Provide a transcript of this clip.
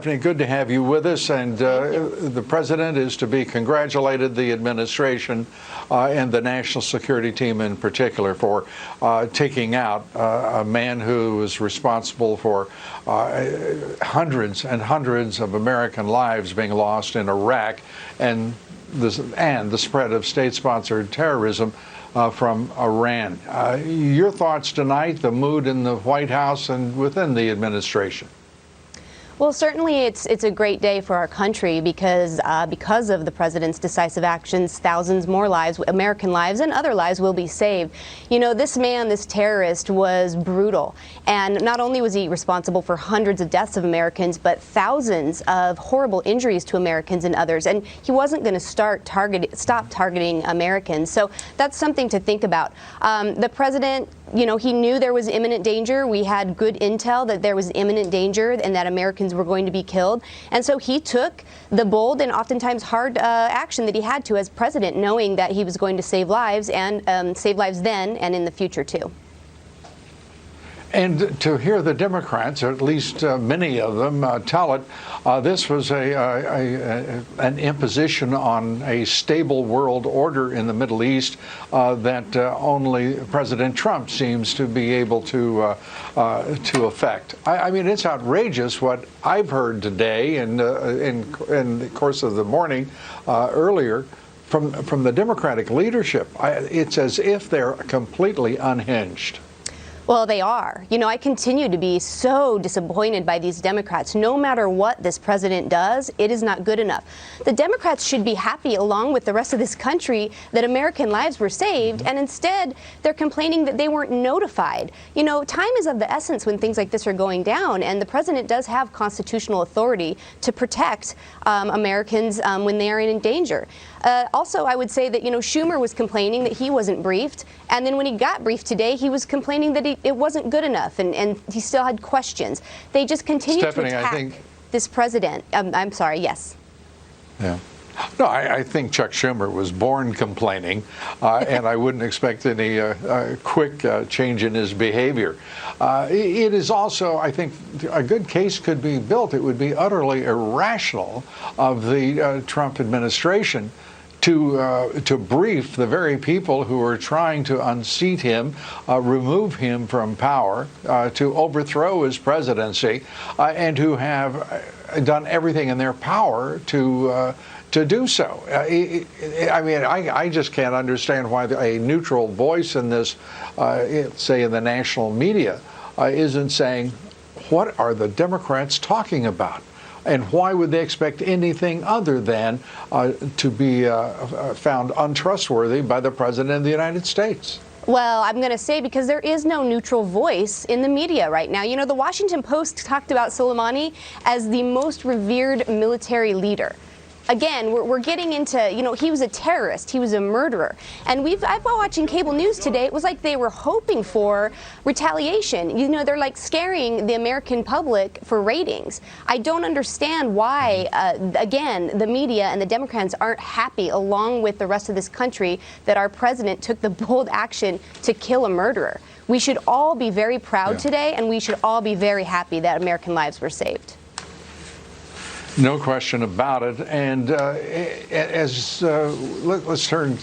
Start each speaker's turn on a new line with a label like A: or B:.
A: Good to have you with us, and the president is to be congratulated, the administration and the national security team in particular, for taking out a man who was responsible for hundreds and hundreds of American lives being lost in Iraq and the spread of state-sponsored terrorism from Iran. Your thoughts tonight, the mood in the White House and within the administration?
B: Well, certainly it's a great day for our country because of the president's decisive actions, thousands more lives, American lives and other lives will be saved. You know, this man, this terrorist, was brutal. And not only was he responsible for hundreds of deaths of Americans, but thousands of horrible injuries to Americans and others. And he wasn't going to stop targeting Americans. So that's something to think about. The president, you know, he knew there was imminent danger. We had good intel that there was imminent danger and that Americans were going to be killed. And so he took the bold and oftentimes hard action that he had to as president, knowing that he was going to save lives and save lives then and in the future, too.
A: And to hear the Democrats, or at least many of them, tell it, this was an imposition on a stable world order in the Middle East that only President Trump seems to be able to affect. I mean, it's outrageous what I've heard today and in the course of the morning earlier from the Democratic leadership. It's as if they're completely unhinged.
B: Well, they are. You know, I continue to be so disappointed by these Democrats. No matter what this president does, it is not good enough. The Democrats should be happy, along with the rest of this country, that American lives were saved, and instead they're complaining that they weren't notified. You know, time is of the essence when things like this are going down, and the president does have constitutional authority to protect Americans when they are in danger. Also, I would say that, you know, Schumer was complaining that he wasn't briefed, and then when he got briefed today, he was complaining that it wasn't good enough, and he still had questions. They just continue to attack this president. I'm sorry, yes.
A: Yeah. No, I think Chuck Schumer was born complaining, and I wouldn't expect any quick change in his behavior. It is also, I think, a good case could be built. It would be utterly irrational of the Trump administration to brief the very people who are trying to unseat him, remove him from power, to overthrow his presidency, and who have done everything in their power to do so. I mean, I just can't understand why a neutral voice in this, say in the national media, isn't saying, what are the Democrats talking about? And why would they expect anything other than to be found untrustworthy by the President of the United States?
B: Well, I'm going to say because there is no neutral voice in the media right now. You know, the Washington Post talked about Soleimani as the most revered military leader. Again, we're getting into, you know, he was a terrorist, he was a murderer. And I've been watching cable news today, it was like they were hoping for retaliation. You know, they're like scaring the American public for ratings. I don't understand why, again, the media and the Democrats aren't happy, along with the rest of this country, that our president took the bold action to kill a murderer. We should all be very proud today, and we should all be very happy that American lives were saved.
A: No question about it. And let's turn